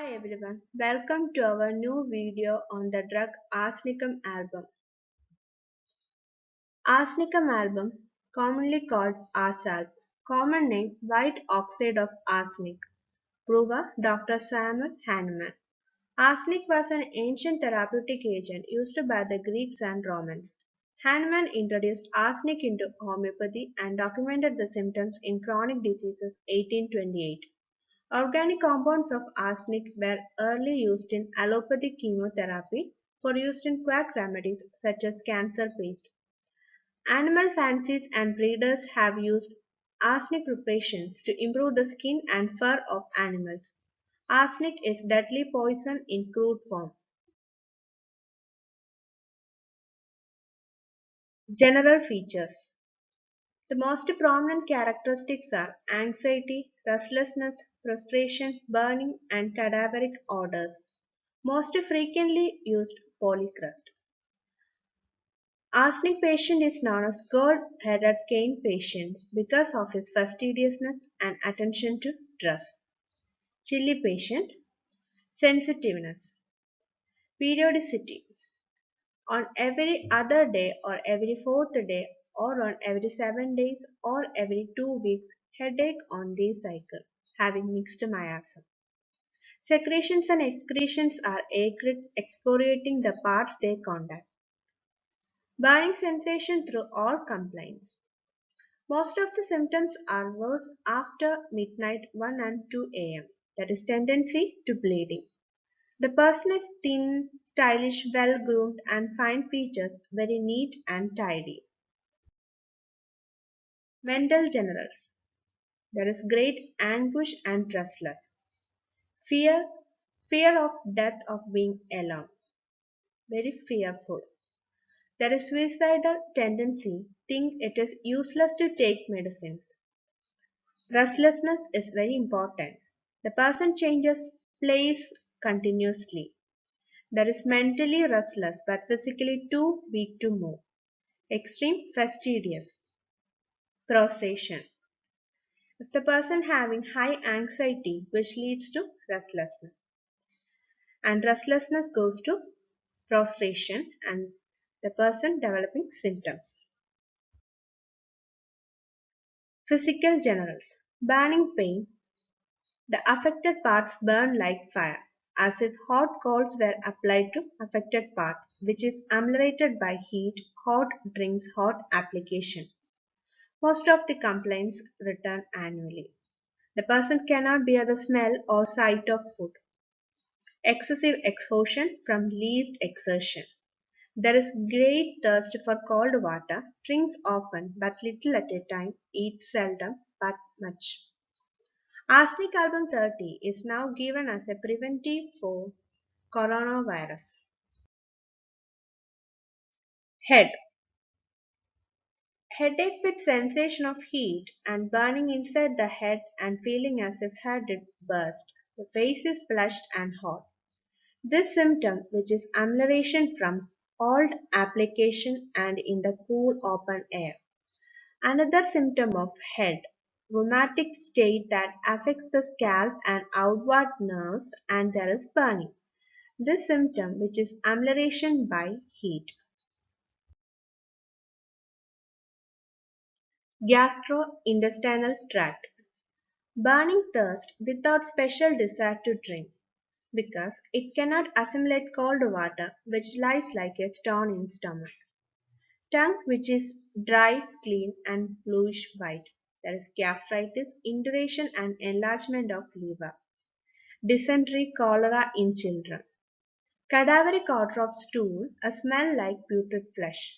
Hi everyone, welcome to our new video on the drug arsenicum album. Arsenicum album, commonly called arsal, common name white oxide of arsenic, prover Dr. Samuel Hahnemann. Arsenic was an ancient therapeutic agent used by the Greeks and Romans. Hahnemann introduced arsenic into homeopathy and documented the symptoms in chronic diseases 1828. Organic compounds of arsenic were early used in allopathic chemotherapy for use in quack remedies such as cancer paste. Animal fanciers and breeders have used arsenic preparations to improve the skin and fur of animals. Arsenic is deadly poison in crude form. General features. The most prominent characteristics are anxiety, restlessness, frustration, burning, and cadaveric odors. Most frequently used polycrust. Arsenic patient is known as gold-headed cane patient because of his fastidiousness and attention to dress. Chilly patient. Sensitiveness. Periodicity. On every other day or every fourth day or on every 7 days or every 2 weeks, headache on the cycle, having mixed miasm. Secretions and excretions are acrid, excoriating the parts they contact. Burning sensation through all complaints. Most of the symptoms are worse after midnight 1 and 2 am. That is tendency to bleeding. The person is thin, stylish, well-groomed and fine features, very neat and tidy. Mental generals. There is great anguish and restless. Fear, fear of death of being alone. Very fearful. There is suicidal tendency, think it is useless to take medicines. Restlessness is very important. The person changes place continuously. There is mentally restless but physically too weak to move. Extreme fastidious. Prostration. If the person having high anxiety which leads to restlessness. And restlessness goes to prostration and the person developing symptoms. Physical generals. Burning pain. The affected parts burn like fire, as if hot coals were applied to affected parts, which is ameliorated by heat, hot drinks, hot application. Most of the complaints return annually. The person cannot bear the smell or sight of food. Excessive exhaustion from least exertion. There is great thirst for cold water, drinks often but little at a time, eat seldom but much. Arsenic album 30 is now given as a preventive for coronavirus. Head. Headache with sensation of heat and burning inside the head and feeling as if head did burst. The face is flushed and hot. This symptom, which is amelioration from cold application and in the cool open air. Another symptom of head rheumatic state that affects the scalp and outward nerves and there is burning. This symptom which is amelioration by heat. Gastrointestinal tract. Burning thirst without special desire to drink because it cannot assimilate cold water which lies like a stone in stomach. Tongue which is dry, clean and bluish white. There is gastritis, induration and enlargement of liver. Dysentery, cholera in children. Cadaveric odor of stool, a smell like putrid flesh.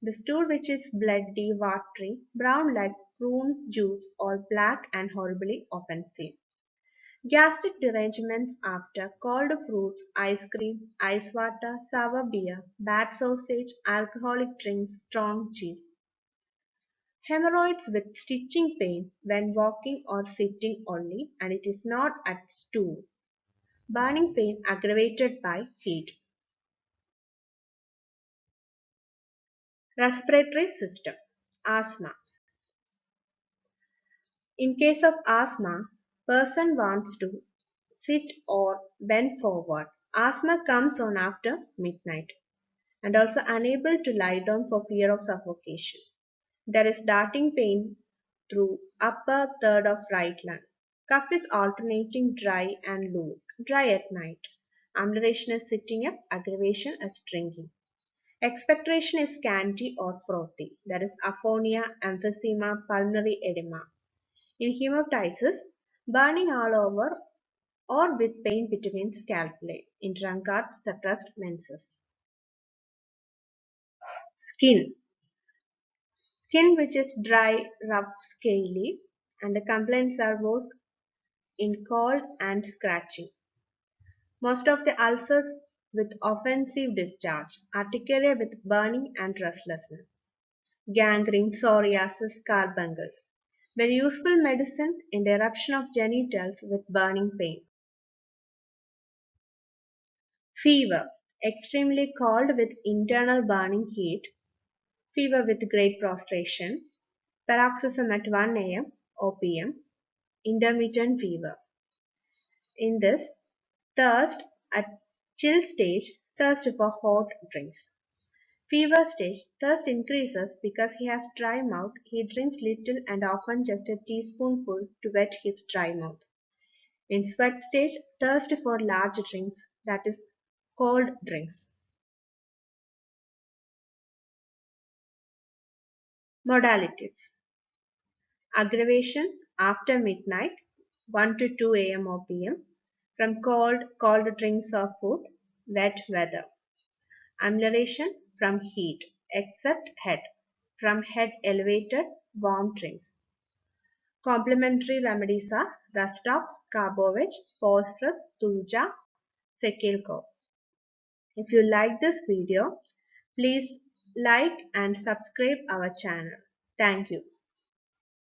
The stool which is bloody, watery, brown like prune juice or black and horribly offensive. Gastric derangements after cold fruits, ice cream, ice water, sour beer, bad sausage, alcoholic drinks, strong cheese. Hemorrhoids with stitching pain when walking or sitting only and it is not at stool. Burning pain aggravated by heat. Respiratory system. Asthma. In case of asthma, person wants to sit or bend forward. Asthma comes on after midnight and also unable to lie down for fear of suffocation. There is darting pain through upper third of right lung. Cough is alternating dry and loose. Dry at night. Ambulation is sitting up. Aggravation is drinking. Expectoration is scanty or frothy. There is aphonia, emphysema, pulmonary edema. In hemoptysis, burning all over or with pain between scapulae. In drunkards, suppressed menses. Skin. Skin which is dry, rough, scaly, and the complaints are most in cold and scratching. Most of the ulcers with offensive discharge, urticaria with burning and restlessness, gangrene, psoriasis, carbuncles. Very useful medicine in the eruption of genitals with burning pain. Fever, extremely cold with internal burning heat, fever with great prostration, paroxysm at 1 a.m. or p.m., intermittent fever. In this, thirst at chill stage, thirst for hot drinks. Fever stage, thirst increases because he has dry mouth. He drinks little and often just a teaspoonful to wet his dry mouth. In sweat stage, thirst for large drinks, that is cold drinks. Modalities. Aggravation after midnight, 1 to 2 a.m. or p.m. from cold drinks or food, wet weather. Amelioration from heat, except head. From head elevated, warm drinks. Complementary remedies are Rastox, Carbovec, Phosphorus, Thuja, Sekilco. If you like this video, please like and subscribe our channel. Thank you.